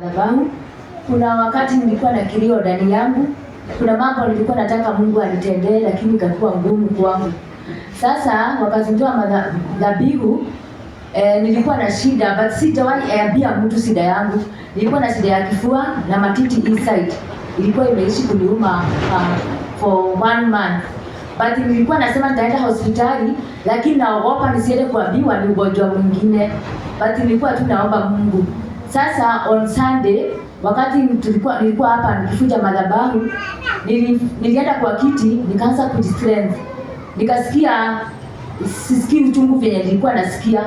Madhabahu. Kuna wakati nilikuwa na kilio ndani yangu. Kuna mambo nilikuwa nataka Mungu anitendee lakini ikakuwa ngumu kwangu. Sasa wakati nitoa madhabihu nilikuwa na shida, but sijawahi ambia mtu shida yangu. Nilikuwa na shida ya kifua na matiti inside. Ilikuwa imeishi kuniuma for 1 month. But nilikuwa nasema nitaenda hospitali lakini naogopa nisiende kuambiwa ni ugonjwa mwingine. But nilikuwa tu naomba Mungu. Sasa on Sunday wakati nilikuwa hapa nikifuja madhabahu, nilienda kwa kiti nikaanza kujistrength. Nikasikia sisikii uchungu vyenye nilikuwa nasikia.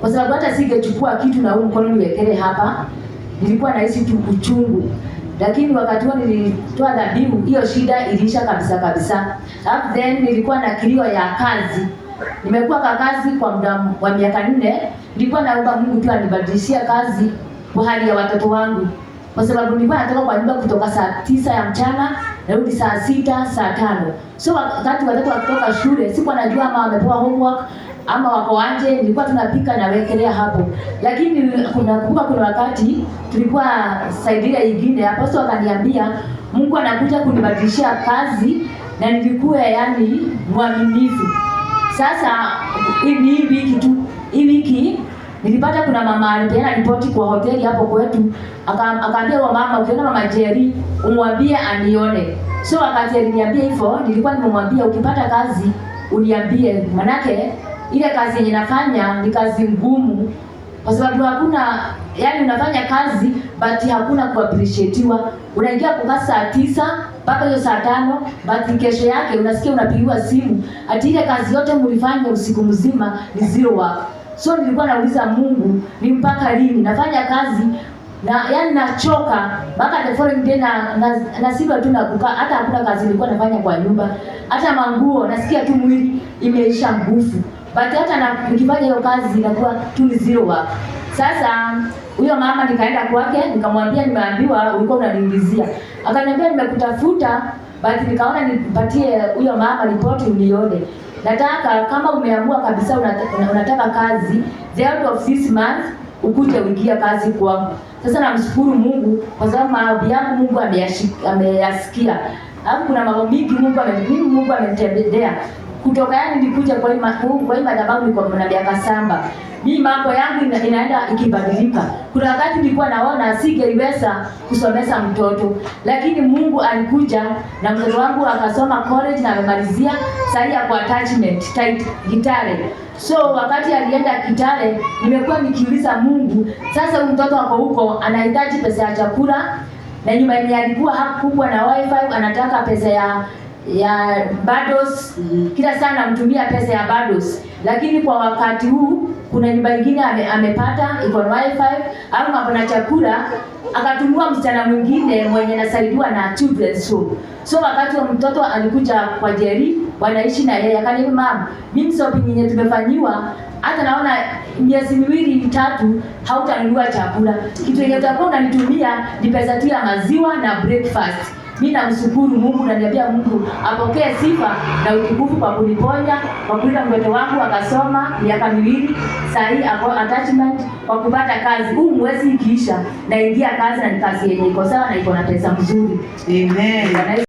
Kwa sababu hata singechukua kitu na huu mkono niwekele hapa, nilikuwa nahisi tu uchungu. Lakini wakati huo nilitoa dhabihu, hiyo shida iliisha kabisa. Then nilikuwa na kilio ya kazi. Nimekuwa kwa kazi kwa muda wa miaka 4. Nilikuwa naomba Mungu tu anibadilishie kazi kwa hali ya watoto wangu. Kwa sababu nilikuwa natoka kwa nyumba kutoka saa 9 ya mchana, narudi saa 6, saa 5. So wakati watoto wakitoka shule, sikuwa najua ama wamepewa homework ama wako nje, nilikuwa tunapika na wekelea hapo. Lakini kuna wakati tulikuwa saidia nyingine, apostle akaniambia Mungu anakuja kunibadilishia kazi na nilikuwa yani mwaminifu. Sasa hii wiki nilipata kuna mama alipeana ripoti kwa hoteli hapo kwetu, akaambia wa mama, ukiona mama Jerry umwambie anione. So wakati aliniambia hivyo, nilikuwa nimemwambia ukipata kazi uniambie, manake ile kazi yenye nafanya ni kazi ngumu. Kwa sababu hakuna, yani unafanya kazi but hakuna kuappreciatiwa. Unaingia kwa saa 9 mpaka hiyo saa 5, but kesho yake unasikia unapigiwa simu ati ile kazi yote mlifanya usiku mzima ni zero work. So nilikuwa nauliza Mungu, ni mpaka lini nafanya kazi na yani nachoka mpaka the following day na siba tu na kukaa, hata hakuna kazi nilikuwa nafanya kwa nyumba. Hata manguo nasikia tu mwili imeisha nguvu. But hata nikifanya hiyo kazi inakuwa tu ni zero work. Sasa huyo mama nikaenda kwake, nikamwambia nimeambiwa ulikuwa unaniulizia. Akaniambia nimekutafuta, but nikaona nipatie huyo mama ripoti unione. Nataka kama umeamua kabisa unataka kazi, the end of this month ukuje uingie kazi kwangu. Sasa namshukuru Mungu kwa sababu maombi yangu Mungu ameyasikia. Hapo kuna mambo mingi Mungu amenitendea. Kutoka yani nilikuja kwa hii madhabahu niko na miaka 7. Mimi mambo yangu inaenda ikibadilika. Kuna wakati nilikuwa naona singeweza kusomesha mtoto, lakini Mungu alikuja na mtoto wangu akasoma college na amemalizia sasa kwa attachment Kitale. So wakati alienda Kitale, nimekuwa nikiuliza Mungu, sasa huyu mtoto wako huko anahitaji pesa ya chakula na nyumba yenye alikuwa hakuwa na wifi, anataka pesa ya bundles. Kila sana namtumia pesa ya bundles, lakini kwa wakati huu kuna nyumba nyingine amepata iko na wifi au hapo na chakula, akatumua msichana mwingine mwenye nasaidiwa na children's home. So wakati wa mtoto alikuja kwa Jerry, wanaishi na yeye, akaniambia mama, mimi shopping yenye tumefanywa hata naona miezi 2-3 hautanunua chakula. Kitu yenye utakuwa unanitumia ni pesa tu ya maziwa na breakfast. Mimi namshukuru Mungu na niambia Mungu apokee sifa na utukufu kwa kuniponya, kwa kulinda mtoto wangu akasoma miaka 2, sasa hii ako attachment kwa kupata kazi. Huu mwezi ikiisha naingia kazi na ni kazi yenye iko sawa na iko na pesa mzuri. Amen.